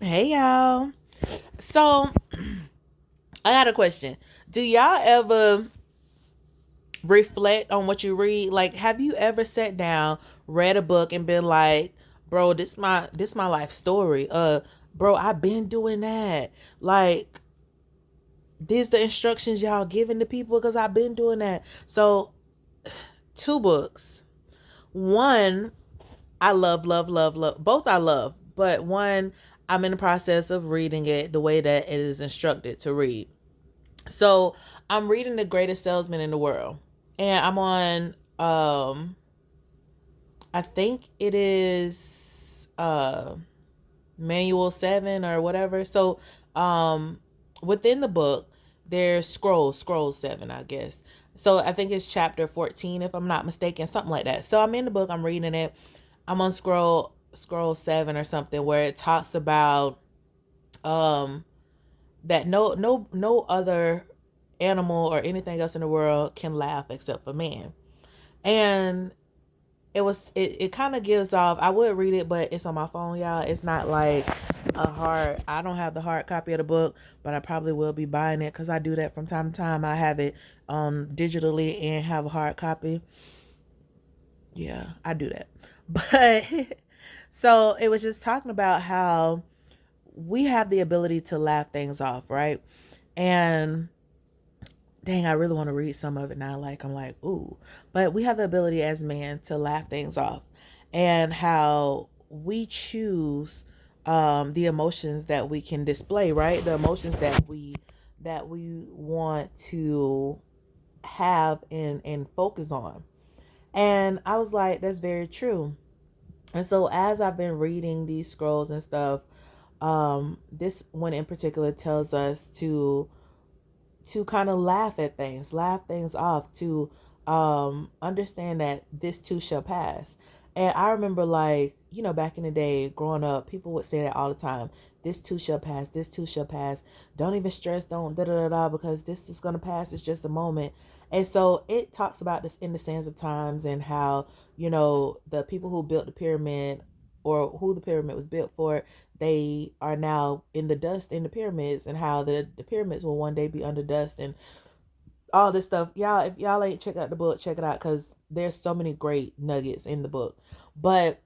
Hey y'all. So I got a question. Do y'all ever reflect on what you read? Like, have you ever sat down, read a book, and been like, "Bro, this my life story." Bro, I've been doing that. Like, these the instructions y'all giving to people because I've been doing that. So, two books. One, I love, love, love, love. Both I love, but one, I'm in the process of reading it the way that it is instructed to read. So I'm reading The Greatest Salesman in the World, and I'm on I think it is manual 7 or whatever. So um within the book there's scroll 7, I guess. So I think it's chapter 14 if I'm not mistaken, something like that. So I'm in the book, I'm reading it. I'm on scroll 7 or something where it talks about um that no other animal or anything else in the world can laugh except for man. And it kind of gives off, I would read it, but it's on my phone, y'all. It's not like I don't have the hard copy of the book, but I probably will be buying it because I do that from time to time. I have it digitally and have a hard copy. Yeah, I do that. But so it was just talking about how we have the ability to laugh things off, right? And dang, I really want to read some of it now. Like, I'm like, ooh. But we have the ability as men to laugh things off, and how we choose the emotions that we can display, right? The emotions that we want to have and focus on. And I was like, that's very true. And so as I've been reading these scrolls and stuff, this one in particular tells us to kind of laugh things off, to understand that this too shall pass. And I remember, like, back in the day growing up, people would say that all the time. This too shall pass, this too shall pass. Don't even stress, don't da da da da, because this is gonna pass, it's just a moment. And so it talks about this in the sands of times, and how, the people who built the pyramid, or who the pyramid was built for, they are now in the dust in the pyramids, and how the pyramids will one day be under dust, and all this stuff. Y'all, if y'all ain't check out the book, check it out, because there's so many great nuggets in the book. But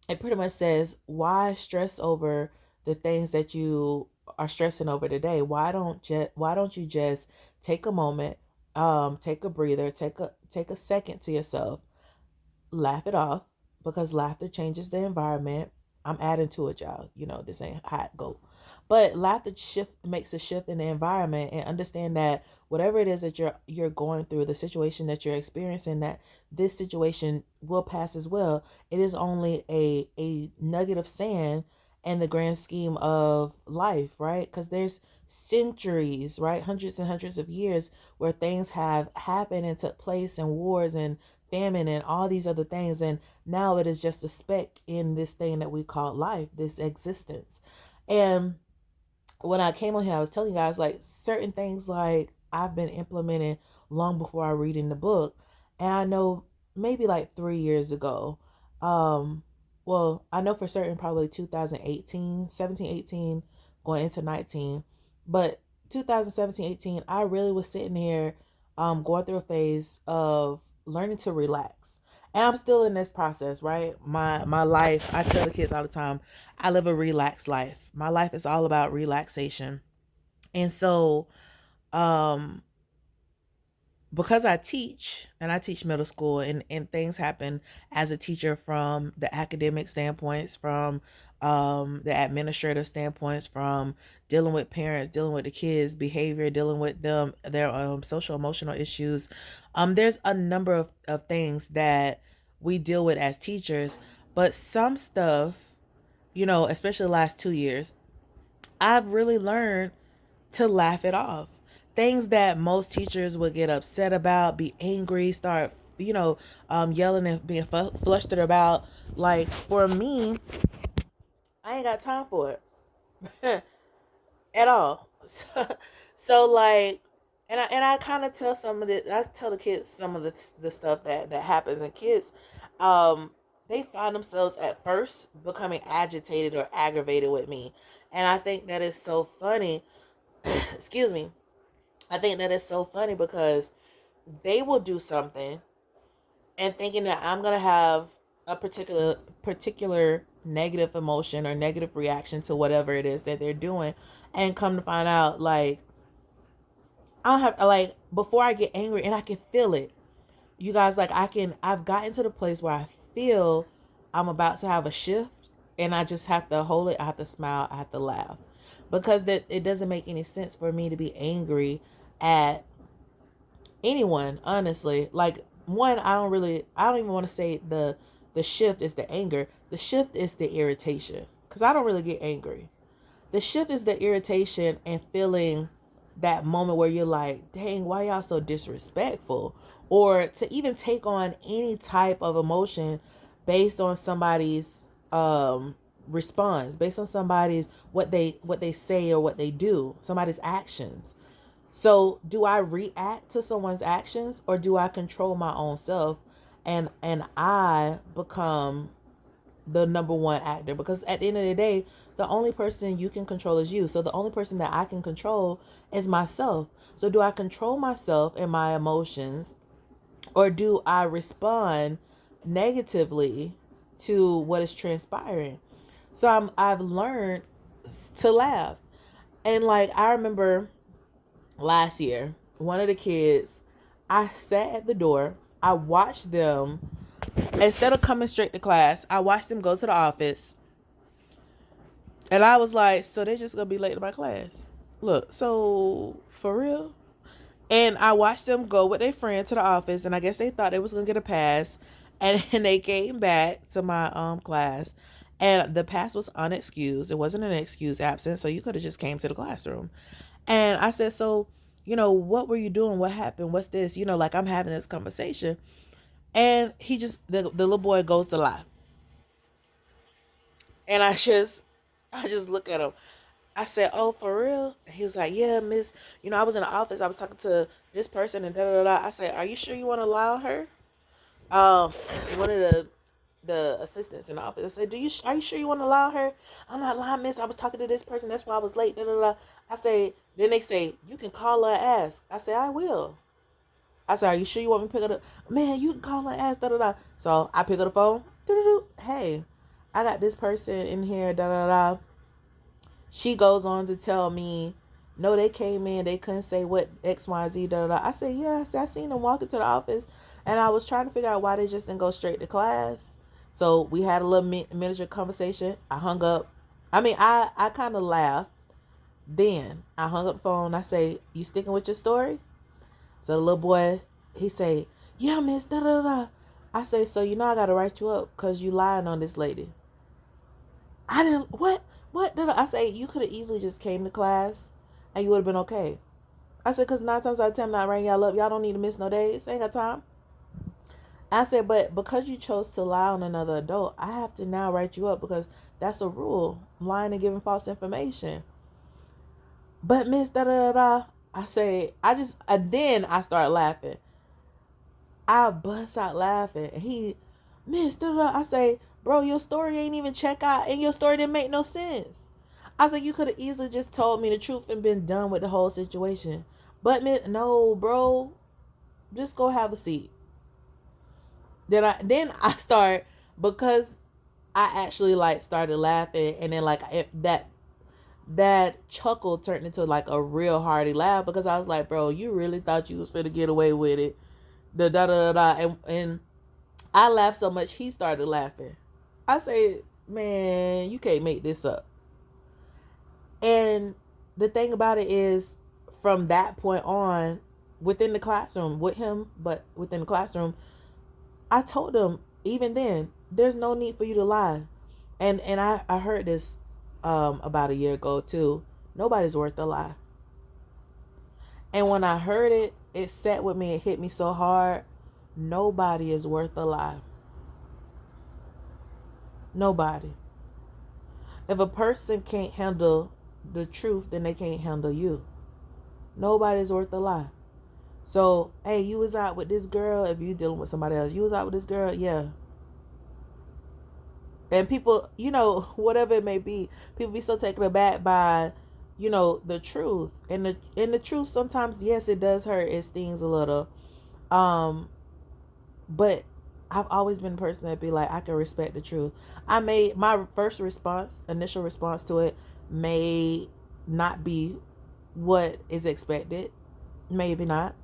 it pretty much says, why stress over the things that you are stressing over today? Why don't you just take a moment, take a breather, take a second to yourself, laugh it off, because laughter changes the environment. I'm adding to it, y'all. This ain't hot go. But laughter makes a shift in the environment, and understand that whatever it is that you're going through, the situation that you're experiencing, that this situation will pass as well. It is only a nugget of sand in the grand scheme of life, right? Because there's centuries, right? Hundreds and hundreds of years where things have happened and took place, and wars and famine and all these other things, and now it is just a speck in this thing that we call life, this existence. And when I came on here, I was telling you guys, like, certain things, like, I've been implementing long before I read in the book. And I know maybe like 3 years ago, um well, I know for certain probably 2018, 17, 18, going into 19. But 2017, 18, I really was sitting here going through a phase of learning to relax. And I'm still in this process, right? My life, I tell the kids all the time, I live a relaxed life. My life is all about relaxation. And so, um, because I teach, and I teach middle school, and things happen as a teacher from the academic standpoints, from the administrative standpoints, from dealing with parents, dealing with the kids' behavior, dealing with them, their social emotional issues. There's a number of things that we deal with as teachers, but some stuff, especially the last 2 years, I've really learned to laugh it off. Things that most teachers would get upset about, be angry, start, yelling and being flustered about. Like, for me, I ain't got time for it at all. So, like, and I kind of tell some of the I tell the kids some of the stuff that happens, and kids, um they find themselves at first becoming agitated or aggravated with me. And I think that is so funny. Excuse me. I think that is so funny because they will do something and thinking that I'm gonna have a particular negative emotion or negative reaction to whatever it is that they're doing, and come to find out, like, I don't have, like, before I get angry, and I can feel it, you guys, like, I've gotten to the place where I feel I'm about to have a shift, and I just have to hold it. I have to smile. I have to laugh, because that it doesn't make any sense for me to be angry at anyone, honestly. Like, one, I don't even want to say the shift is the anger. The shift is the irritation, because I don't really get angry. The shift is the irritation and feeling that moment where you're like, dang, why y'all so disrespectful? Or to even take on any type of emotion based on somebody's response, based on somebody's what they say or what they do, somebody's actions. So do I react to someone's actions, or do I control my own self, and I become the number one actor? Because at the end of the day, the only person you can control is you. So the only person that I can control is myself. So do I control myself and my emotions, or do I respond negatively to what is transpiring? So I've learned to laugh. And like, I remember last year, one of the kids, I sat at the door. I watched them, instead of coming straight to class, I watched them go to the office. And I was like, so they're just going to be late to my class. Look, so for real? And I watched them go with their friend to the office, and I guess they thought they was going to get a pass. And they came back to my class, and the pass was unexcused. It wasn't an excused absence, so you could have just came to the classroom. And I said, so, what were you doing? What happened? What's this? Like, I'm having this conversation. And the little boy goes to lie. And I just look at him. I said, "Oh, for real?" He was like, "Yeah, miss. I was in the office. I was talking to this person and da da da." I said, "Are you sure you want to allow her?" Um, one of the assistants in the office. I said, Are you sure you want to allow her?" "I'm not lying, miss. I was talking to this person. That's why I was late." Da da da. I say. Then they say, "You can call her and ask." I say, "I will." I said, "Are you sure you want me to pick it up?" "Man, you can call her and ask." Da da da. So I pick up the phone. Hey, I got this person in here. Da da da. She goes on to tell me, no, they came in, they couldn't say what XYZ, da da da. I said, yeah, I seen them walk into the office, and I was trying to figure out why they just didn't go straight to class. So we had a little miniature conversation. I hung up. I kind of laughed. Then I hung up the phone. I say, "You sticking with your story?" So the little boy, he say, "Yeah, miss, da da da." I say, "So I gotta write you up because you lying on this lady." I didn't, what did I say? You could have easily just came to class and you would have been okay. I said, because 9 times out of 10, I'm not writing y'all up. Y'all don't need to miss no days. Ain't got time. I said, but because you chose to lie on another adult, I have to now write you up because that's a rule. Lying and giving false information. But miss, da da da da. I say, then I start laughing. I bust out laughing. And miss, da da da. I say, bro, your story ain't even check out, and your story didn't make no sense. I was like, you could have easily just told me the truth and been done with the whole situation. But no, bro, just go have a seat. Then I start, because I actually like started laughing, and then like that chuckle turned into like a real hearty laugh, because I was like, bro, you really thought you was gonna get away with it, the da da da da, and I laughed so much he started laughing. I say, man, you can't make this up. And the thing about it is, from that point on, within the classroom with him, but within the classroom, I told him, even then, there's no need for you to lie. And I heard this about a year ago too. Nobody's worth a lie. And when I heard it, it sat with me. It hit me so hard. Nobody is worth a lie. Nobody. If a person can't handle the truth, then they can't handle you. Nobody's worth a lie. So, hey, you was out with this girl. If you dealing with somebody else, you was out with this girl. Yeah. And people, whatever it may be, people be so taken aback by, the truth. And the truth sometimes, yes, it does hurt. It stings a little. Um, but I've always been a person that be like, I can respect the truth. I made my initial response to it may not be what is expected. Maybe not.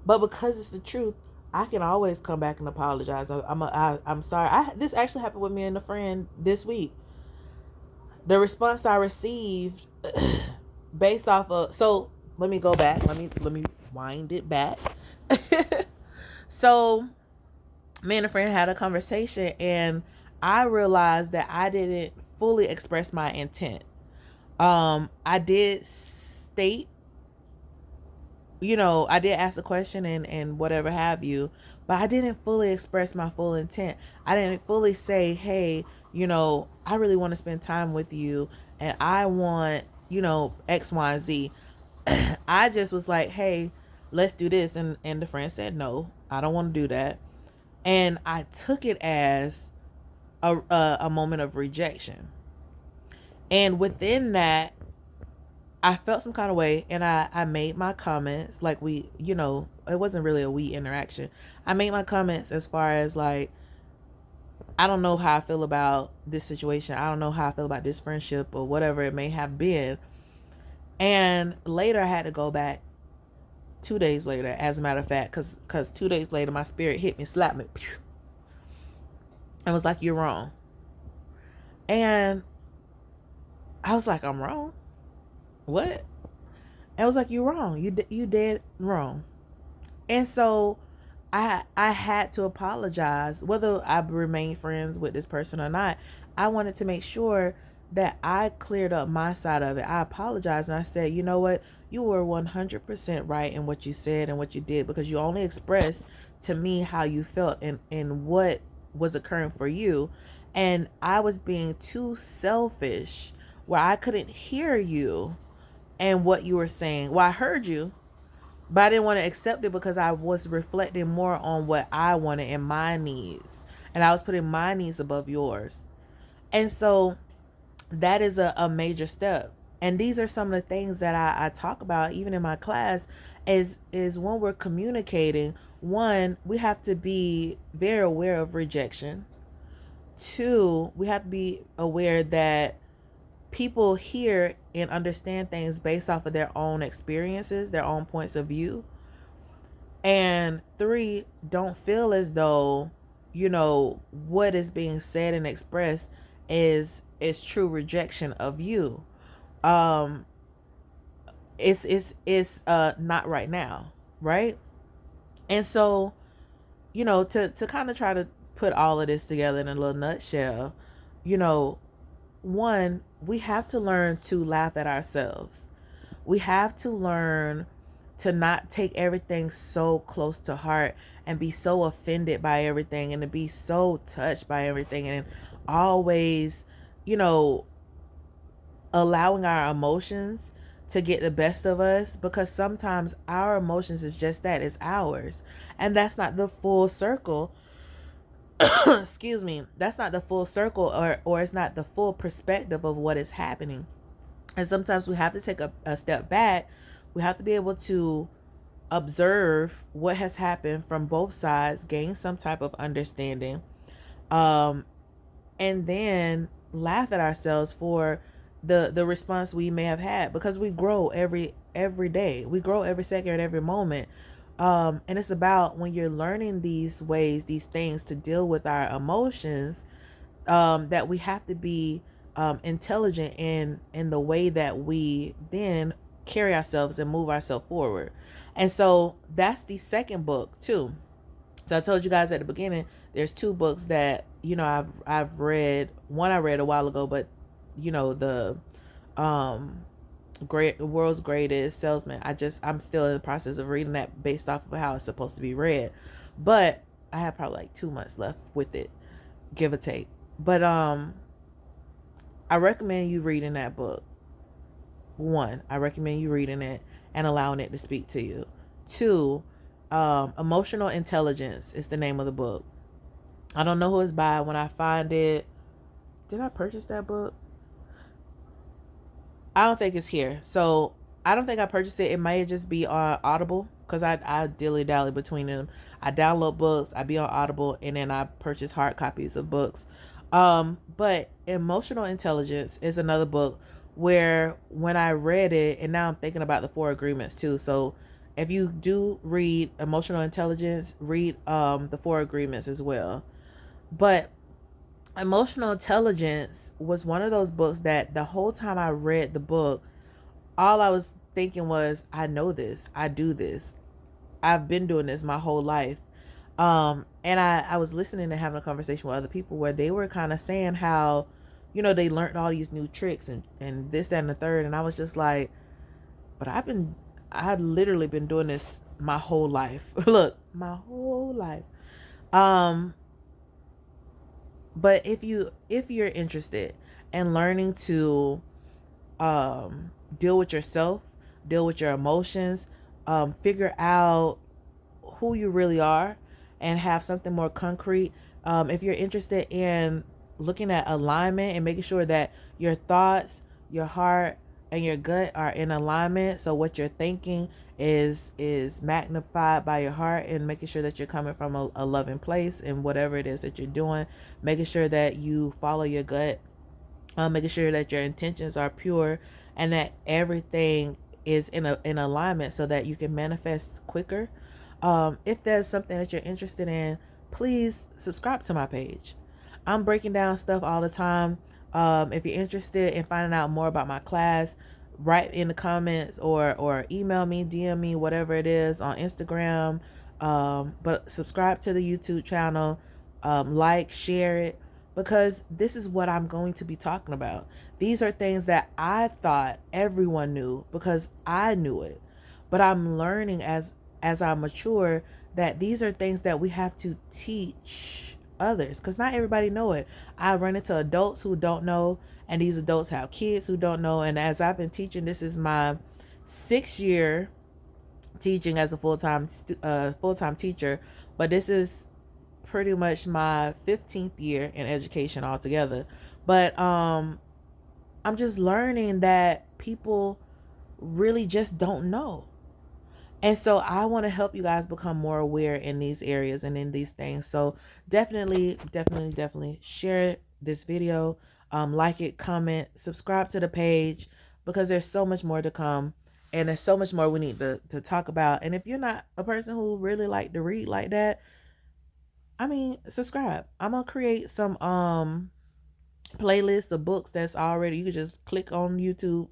But because it's the truth, I can always come back and apologize. I'm sorry. This actually happened with me and a friend this week. The response I received based off of, so let me go back. Let me wind it back. So me and a friend had a conversation, and I realized that I didn't fully express my intent. I did state, I did ask a question and whatever have you, but I didn't fully express my full intent. I didn't fully say, hey, I really want to spend time with you, and I want, X, Y, and Z. I just was like, hey, let's do this. And the friend said, no, I don't want to do that. And I took it as a moment of rejection. And within that, I felt some kind of way, and I made my comments like it wasn't really a we interaction. I made my comments as far as like, I don't know how I feel about this situation. I don't know how I feel about this friendship or whatever it may have been. And later I had to go back 2 days later, as a matter of fact, because 2 days later my spirit hit me, slapped me, and was like, you're wrong. And I was like, I'm wrong? What? I was like, you're wrong. You dead wrong. And so I had to apologize, whether I remain friends with this person or not. I wanted to make sure that I cleared up my side of it. I apologized, and I said, you know what? You were 100% right in what you said and what you did, because you only expressed to me how you felt and what was occurring for you. And I was being too selfish where I couldn't hear you and what you were saying. Well, I heard you, but I didn't want to accept it because I was reflecting more on what I wanted and my needs. And I was putting my needs above yours. And so that is a major step. And these are some of the things that I talk about even in my class is when we're communicating. One, we have to be very aware of rejection. Two, we have to be aware that people hear and understand things based off of their own experiences, their own points of view. And three, don't feel as though, what is being said and expressed is true rejection of you. Um, it's not right now, right? And so, to kind of try to put all of this together in a little nutshell, you know, one, we have to learn to laugh at ourselves. We have to learn to not take everything so close to heart and be so offended by everything and to be so touched by everything and always, you know, allowing our emotions to get the best of us, because sometimes our emotions is just that, it's ours, and that's not the full circle. Excuse me, that's not the full circle, or it's not the full perspective of what is happening. And sometimes we have to take a step back. We have to be able to observe what has happened from both sides, gain some type of understanding, um, and then laugh at ourselves for the response we may have had, because we grow every day. We grow every second, every moment. And it's about, when you're learning these ways, these things to deal with our emotions, that we have to be intelligent in the way that we then carry ourselves and move ourselves forward. And so that's the second book too. So I told you guys at the beginning, there's two books that, I've read. One I read a while ago, but the great world's greatest salesman, I'm still in the process of reading that based off of how it's supposed to be read. But I have probably like 2 months left with it, give or take. But I recommend you reading that book. One, I recommend you reading it and allowing it to speak to you. Two, Emotional Intelligence is the name of the book. I don't know who it's by. When I find it, did I purchase that book? I don't think it's here. So I don't think I purchased it. It might just be on Audible because I dilly dally between them. I download books, I be on Audible, and then I purchase hard copies of books. But Emotional Intelligence is another book where when I read it, and now I'm thinking about the Four Agreements too. So if you do read Emotional Intelligence, read the Four Agreements as well. But Emotional Intelligence was one of those books that the whole time I read the book, all I was thinking was, I know this, I do this, I've been doing this my whole life. And I was listening and having a conversation with other people where they were kind of saying how, they learned all these new tricks and this, that, and the third. And I was just like, but I've literally been doing this my whole life. Look, my whole life. Um, but if you're interested in learning to deal with yourself, deal with your emotions, figure out who you really are, and have something more concrete. If you're interested in looking at alignment and making sure that your thoughts, your heart, and your gut are in alignment, so what you're thinking is magnified by your heart, and making sure that you're coming from a loving place in whatever it is that you're doing, making sure that you follow your gut, making sure that your intentions are pure, and that everything is in alignment so that you can manifest quicker. If there's something that you're interested in, please subscribe to my page. I'm breaking down stuff all the time. If you're interested in finding out more about my class, write in the comments or email me, DM me, whatever it is on Instagram. But subscribe to the YouTube channel, like, share it, because this is what I'm going to be talking about. These are things that I thought everyone knew because I knew it. But I'm learning as I mature that these are things that we have to teach others because not everybody know it. I run into adults who don't know, and these adults have kids who don't know. And as I've been teaching, this is my 6th year teaching as a full-time teacher, but this is pretty much my 15th year in education altogether. But I'm just learning that people really just don't know. And so I want to help you guys become more aware in these areas and in these things. So definitely share this video, like it, comment, subscribe to the page, because there's so much more to come, and there's so much more we need to talk about. And if you're not a person who really like to read like that, I mean, subscribe. I'm gonna create some playlists of books that's already, you can just click on YouTube,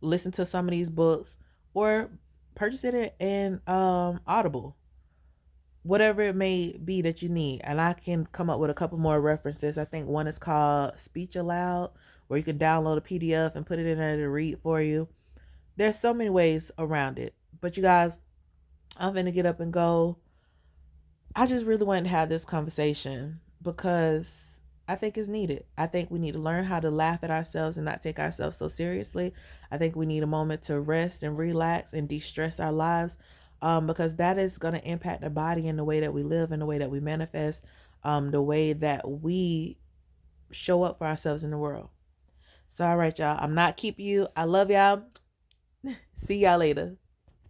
listen to some of these books, or purchase it in Audible, whatever it may be that you need. And I can come up with a couple more references. I think one is called Speech Aloud, where you can download a PDF and put it in there to read for you. There's so many ways around it. But you guys, I'm gonna get up and go. I just really wanted to have this conversation because I think it's needed. I think we need to learn how to laugh at ourselves and not take ourselves so seriously. I think we need a moment to rest and relax and de-stress our lives, because that is going to impact our body and the way that we live and the way that we manifest, the way that we show up for ourselves in the world. So, all right, y'all. I'm not keeping you. I love y'all. See y'all later.